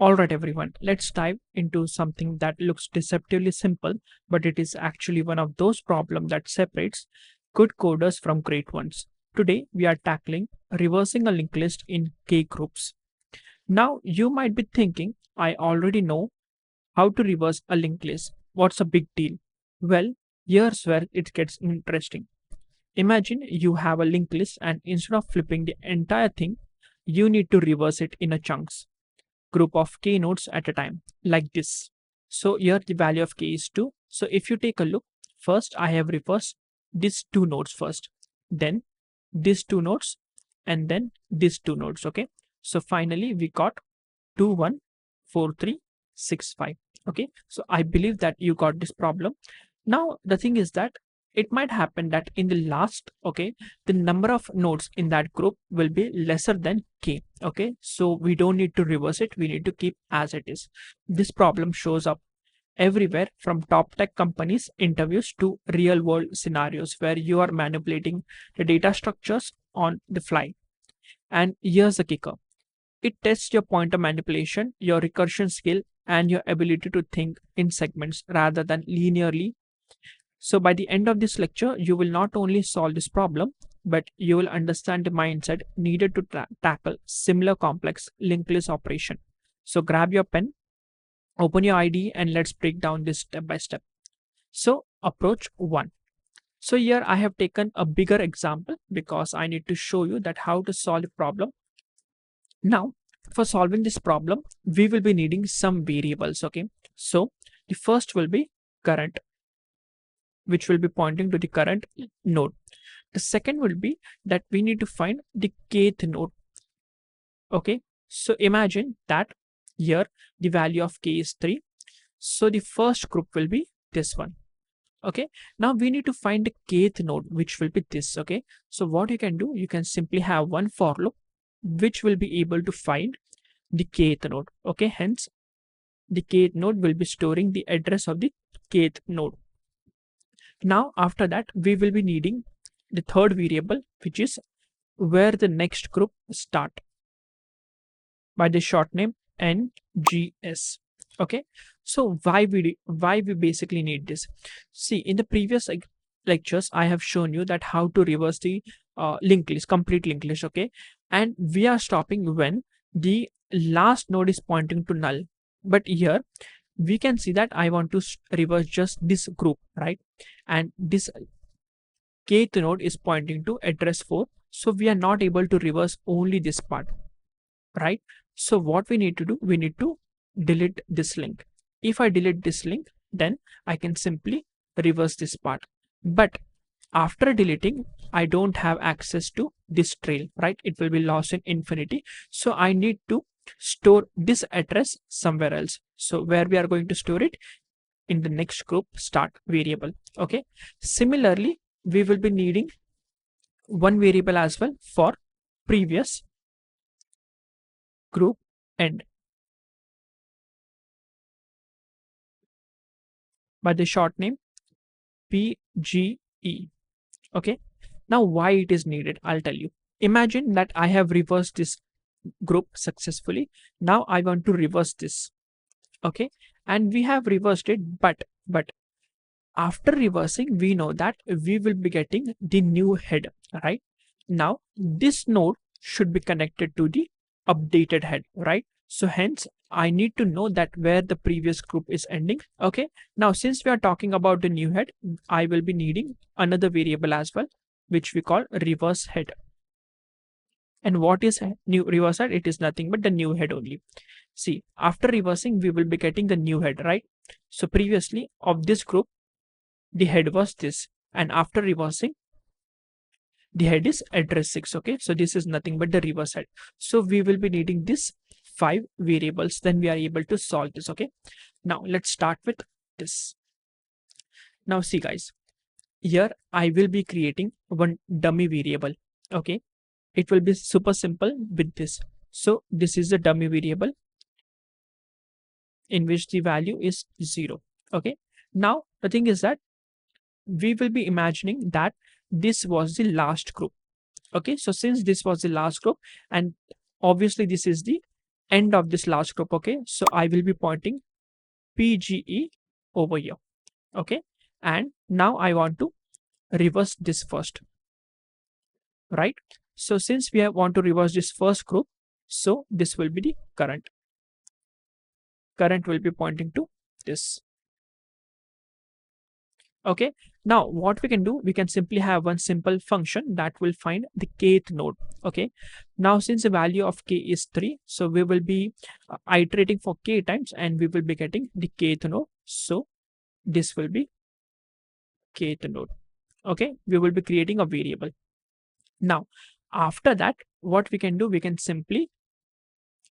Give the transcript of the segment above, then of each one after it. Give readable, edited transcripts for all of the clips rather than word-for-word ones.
Alright everyone, let's dive into something that looks deceptively simple, but it is actually one of those problems that separates good coders from great ones. Today we are tackling reversing a linked list in K groups. Now you might be thinking, I already know how to reverse a linked list. What's a big deal? Well, here's where it gets interesting. Imagine you have a linked list and instead of flipping the entire thing, you need to reverse it in a chunks group of k nodes at a time, like this. So here the value of k is 2. So if you take a look, first I have reversed these two nodes first, then these two nodes, and then these two nodes. Okay. So finally we got 2, 1, 4, 3, 6, 5. Okay. So I believe that you got this problem. Now the thing is that it might happen that in the last, okay, the number of nodes in that group will be lesser than k. Okay, so we don't need to reverse it, we need to keep as it is. This problem shows up everywhere, from top tech companies interviews to real world scenarios where you are manipulating the data structures on the fly. And here's the kicker: it tests your pointer manipulation, your recursion skill, and your ability to think in segments rather than linearly. So by the end of this lecture, you will not only solve this problem, but you will understand the mindset needed to tackle similar complex linked list operation. So grab your pen, open your IDE, and let's break down this step by step. So approach 1. So here I have taken a bigger example because I need to show you that how to solve the problem. Now, for solving this problem, we will be needing some variables. Okay. So the first will be current, which will be pointing to the current node. The second will be that we need to find the kth node. Okay, so imagine that here the value of k is 3. So the first group will be this one. Okay, now we need to find the kth node, which will be this. Okay, so what you can do, you can simply have one for loop which will be able to find the kth node. Okay, hence the kth node will be storing the address of the kth node. Now after that we will be needing the third variable, which is where the next group start, by the short name NGS. Okay, so why we basically need this? See, in the previous lectures I have shown you that how to reverse the linked list, complete linked list. Okay, and we are stopping when the last node is pointing to null, but here we can see that I want to reverse just this group, right? And this kth node is pointing to address 4, so we are not able to reverse only this part, right? So what we need to do, we need to delete this link. If I delete this link, then I can simply reverse this part, but after deleting I don't have access to this trail, right? It will be lost in infinity, so I need to store this address somewhere else. So where we are going to store it? In the next group start variable. Okay, similarly we will be needing one variable as well for previous group end, by the short name PGE. Okay, now why it is needed, I'll tell you. Imagine that I have reversed this group successfully. Now I want to reverse this. Okay, and we have reversed it, but after reversing we know that we will be getting the new head, right? Now this node should be connected to the updated head, right? So hence I need to know that where the previous group is ending. Okay, now since we are talking about the new head, I will be needing another variable as well, which we call reverse head. And what is new reverse head? It is nothing but the new head only. See, after reversing we will be getting the new head, right? So previously of this group the head was this, and after reversing the head is address 6. Okay, so this is nothing but the reverse head. So we will be needing this 5 variables, then we are able to solve this. Okay, now let's start with this. Now see guys, here I will be creating one dummy variable. Okay, it will be super simple with this. So this is the dummy variable in which the value is 0. Okay, now the thing is that we will be imagining that this was the last group. Okay, so since this was the last group and obviously this is the end of this last group. Okay, so I will be pointing PGE over here. Okay, and now I want to reverse this first, right? So since we want to reverse this first group, so this will be the current will be pointing to this. Okay, now what we can do, we can simply have one simple function that will find the kth node. Okay, now since the value of k is 3, so we will be iterating for k times and we will be getting the kth node. So this will be kth node. Okay, we will be creating a variable. Now after that, what we can do, we can simply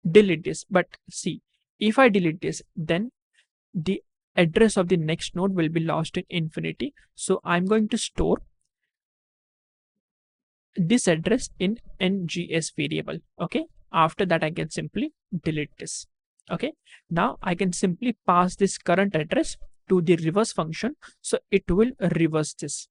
delete this. But see, if I delete this, then the address of the next node will be lost in infinity. So I'm going to store this address in NGS variable. Okay, after that I can simply delete this. Okay, now I can simply pass this current address to the reverse function, so it will reverse this.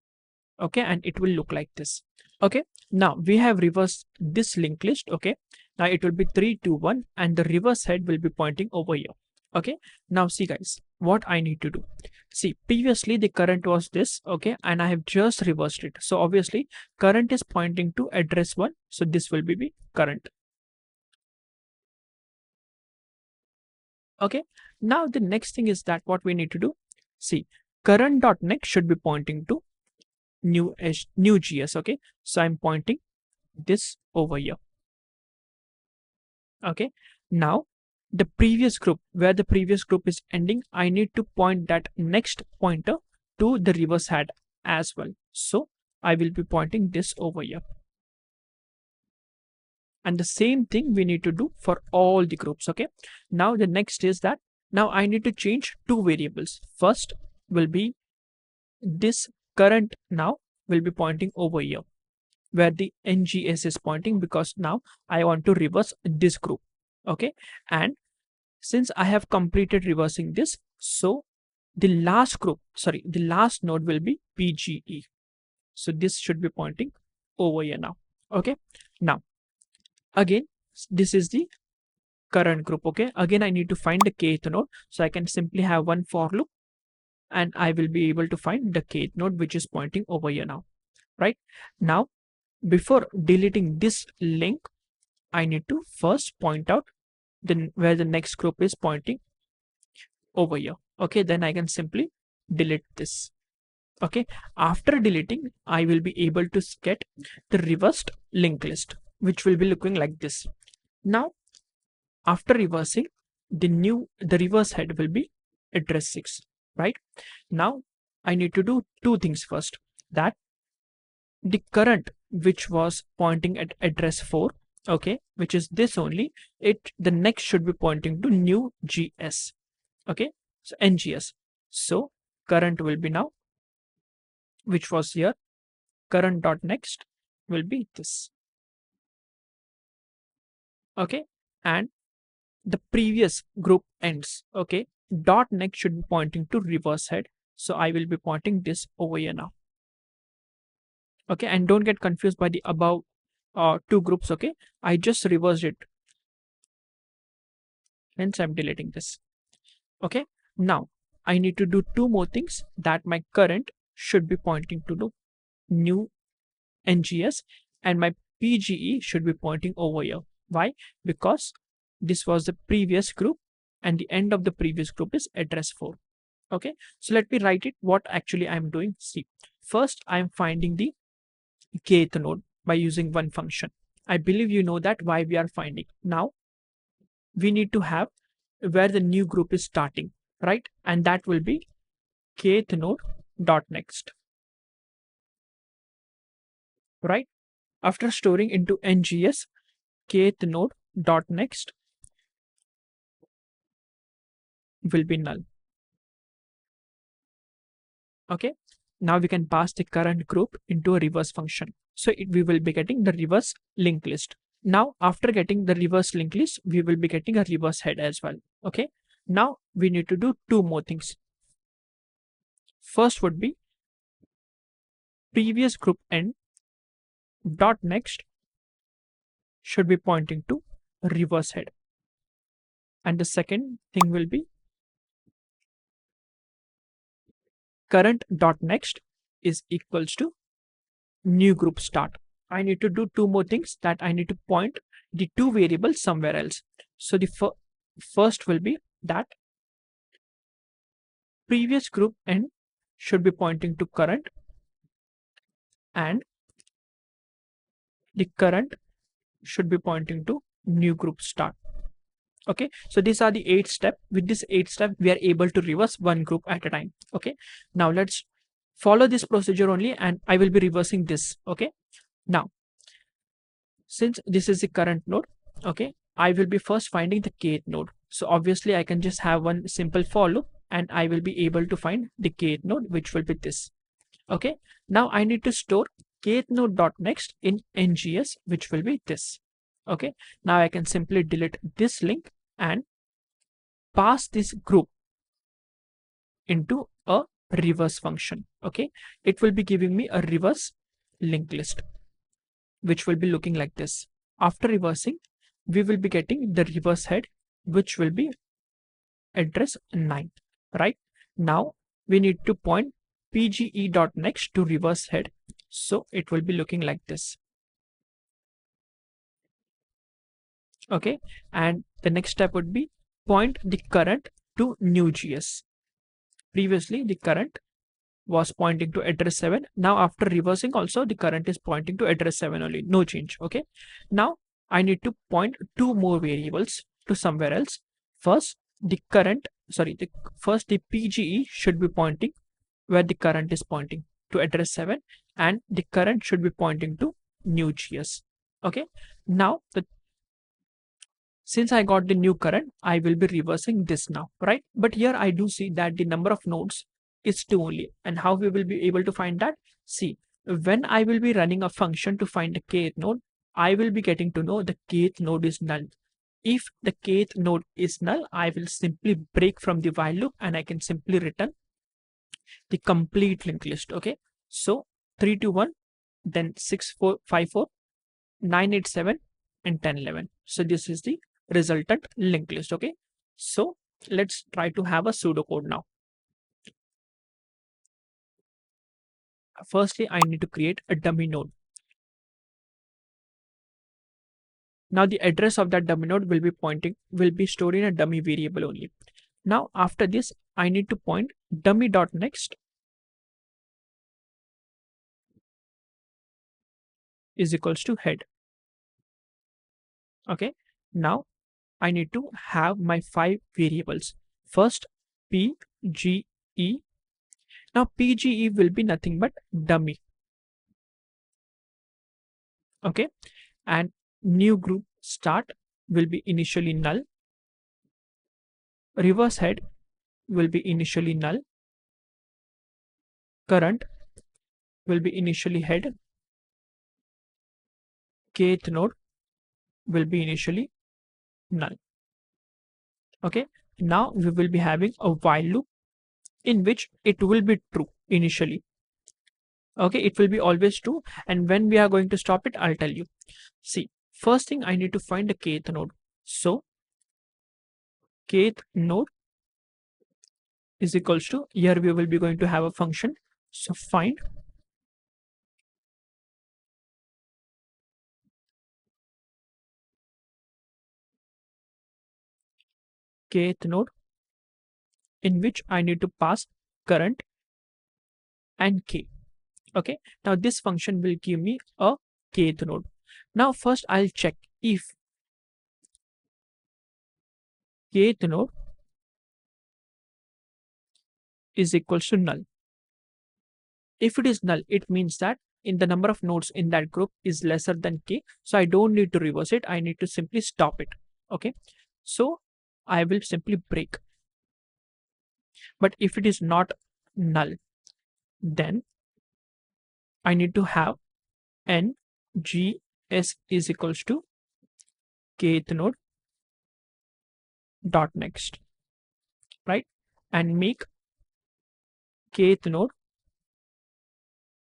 Okay, and it will look like this. Okay, now we have reversed this linked list. Okay, now it will be 3 2 1 and the reverse head will be pointing over here. Okay, now see guys, what I need to do. See, previously the current was this. Okay, and I have just reversed it, so obviously current is pointing to address 1, so this will be the current. Okay, now the next thing is that what we need to do, see, current.next should be pointing to new GS. Okay, so I'm pointing this over here. Okay, now the previous group, where the previous group is ending, I need to point that next pointer to the reverse head as well. So I will be pointing this over here. And the same thing we need to do for all the groups. Okay, now the next is that now I need to change two variables. First will be this current now will be pointing over here where the NGS is pointing, because now I want to reverse this group. Okay, and since I have completed reversing this, so the last group, sorry, the last node will be PGE. So this should be pointing over here now. Okay, now again, this is the current group. Okay, again I need to find the kth node, so I can simply have one for loop and I will be able to find the kth node which is pointing over here now. Right now, before deleting this link, I need to first point out where the next group is pointing over here. Okay, then I can simply delete this. Okay, after deleting, I will be able to get the reversed linked list, which will be looking like this. Now after reversing, the reverse head will be address 6. Right now I need to do two things. First, that the current which was pointing at address 4, okay, which is this only, the next should be pointing to new GS. Okay, so NGS. So current will be now, which was here, current dot next will be this. Okay, and the previous group ends. Okay, dot next should be pointing to reverse head, so I will be pointing this over here now. Okay, and don't get confused by the above two groups. Okay, I just reversed it, hence I'm deleting this. Okay, now I need to do two more things, that my current should be pointing to the new NGS and my PGE should be pointing over here. Why? Because this was the previous group and the end of the previous group is address 4. Okay, so let me write it what actually I'm doing. See, first I'm finding the kth node by using one function. I believe you know that why we are finding. Now we need to have where the new group is starting, right? And that will be kth node dot next. Right, after storing into NGS, kth node dot next will be null. Okay, now we can pass the current group into a reverse function, so we will be getting the reverse linked list. Now after getting the reverse linked list, we will be getting a reverse head as well. Okay, now we need to do two more things. First would be previous group end dot next should be pointing to reverse head. And the second thing will be current dot next is equals to new group start. I need to do two more things, that I need to point the two variables somewhere else. So the first will be that previous group end should be pointing to current, and the current should be pointing to new group start. Okay, so these are the 8 steps. With this 8 step, we are able to reverse one group at a time. Okay, now let's follow this procedure only, and I will be reversing this. Okay, now since this is the current node, okay, I will be first finding the kth node. So obviously I can just have one simple for loop, and I will be able to find the kth node, which will be this. Okay, now I need to store kth node dot next in NGS, which will be this. Okay, now I can simply delete this link and pass this group into a reverse function. Okay, it will be giving me a reverse linked list, which will be looking like this. After reversing, we will be getting the reverse head, which will be address 9. Right now we need to point pge.next to reverse head, so it will be looking like this. Okay, and the next step would be point the current to new GS. Previously the current was pointing to address 7. Now after reversing also, the current is pointing to address 7 only, no change. Okay, now I need to point two more variables to somewhere else. First the PGE should be pointing where the current is pointing, to address 7, and the current should be pointing to new GS. Okay, now since I got the new current, I will be reversing this now, right? But here I do see that the number of nodes is 2 only. And how we will be able to find that? See, when I will be running a function to find the kth node, I will be getting to know the kth node is null. If the kth node is null, I will simply break from the while loop, and I can simply return the complete linked list. Okay, so 321, then 6454, 987, and 1011. So this is the resultant linked list. Okay, so let's try to have a pseudocode now. Firstly, I need to create a dummy node. Now the address of that dummy node will be stored in a dummy variable only. Now after this, I need to point dummy.next is equals to head. Okay, now I need to have my 5 variables. First PGE. Now PGE will be nothing but dummy. Okay, and new group start will be initially null. Reverse head will be initially null. Current will be initially head. Kth node will be initially null. Okay, now we will be having a while loop in which it will be true initially. Okay, it will be always true, and when we are going to stop it, I'll tell you. See, first thing I need to find the kth node. So kth node is equals to, here we will be going to have a function. So find kth node, in which I need to pass current and k. Okay, now this function will give me a kth node. Now first I'll check if kth node is equals to null. If it is null, it means that in the number of nodes in that group is lesser than k, so I don't need to reverse it, I need to simply stop it. Okay, so I will simply break. But if it is not null, then I need to have n g s is equals to kth node dot next, right? And make kth node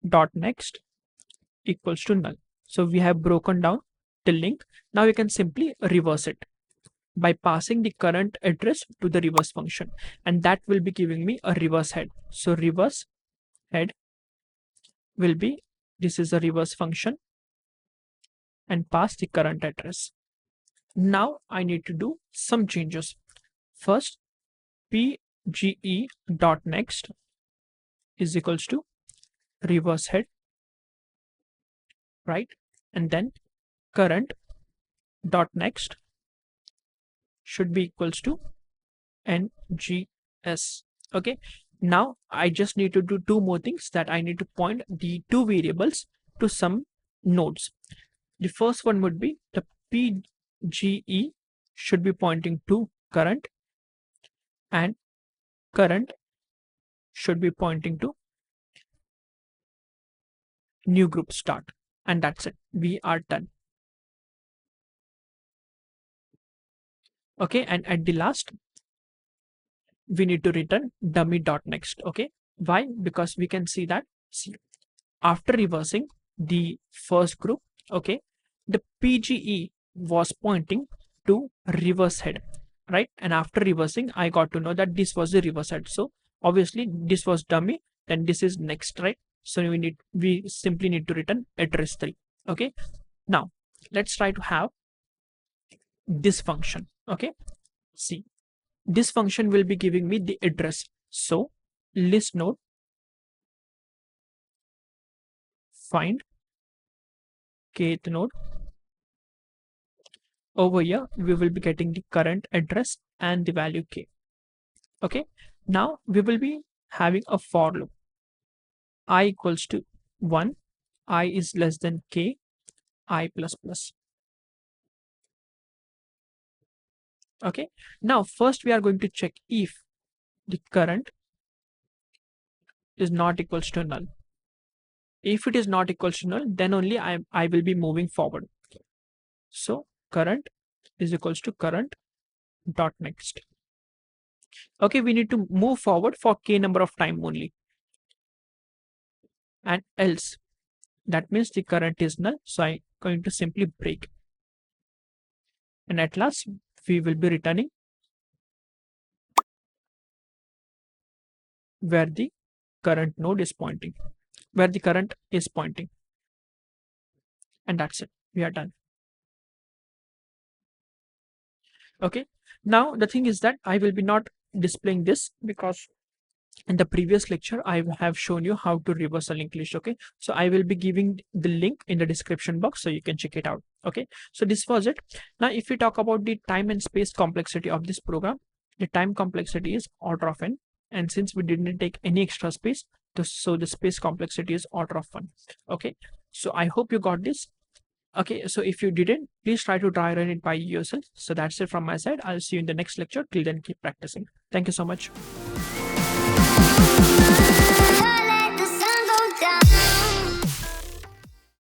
dot next equals to null. So we have broken down the link. Now you can simply reverse it. by passing the current address to the reverse function, and that will be giving me a reverse head. So reverse head will be, this is a reverse function, and pass the current address. Now I need to do some changes. First, pge.next is equals to reverse head, right? And then current dot next should be equals to ngs. Okay, now I just need to do two more things, that I need to point the two variables to some nodes. The first one would be the pge should be pointing to current, and current should be pointing to new group start, and that's it. We are done. Okay, and at the last we need to return dummy.next. Okay, why? Because we can see that, see, after reversing the first group, okay, the pge was pointing to reverse head, right? And after reversing, I got to know that this was the reverse head. So obviously this was dummy, then this is next, right? So we simply need to return address 3. Okay, now let's try to have this function. Okay, see, this function will be giving me the address. So list node find kth node. Over here we will be getting the current address and the value k. Okay, now we will be having a for loop. I equals to 1, I is less than k, I plus plus. Okay, now first we are going to check if the current is not equals to null. If it is not equals to null, then only I will be moving forward. So current is equals to current dot next. Okay, we need to move forward for k number of time only, and else, that means the current is null. So I'm going to simply break, and at last we will be returning where the current node is pointing, where the current is pointing, and that's it. We are done. Okay, now the thing is that I will be not displaying this, because in the previous lecture I have shown you how to reverse a linked list. Okay, so I will be giving the link in the description box so you can check it out. Okay, so this was it. Now if we talk about the time and space complexity of this program, the time complexity is order of n, and since we didn't take any extra space, so the space complexity is order of 1. Okay, so I hope you got this. Okay, so if you didn't, please try to try run it by yourself. So that's it from my side. I'll see you in the next lecture. Till then, keep practicing. Thank you so much.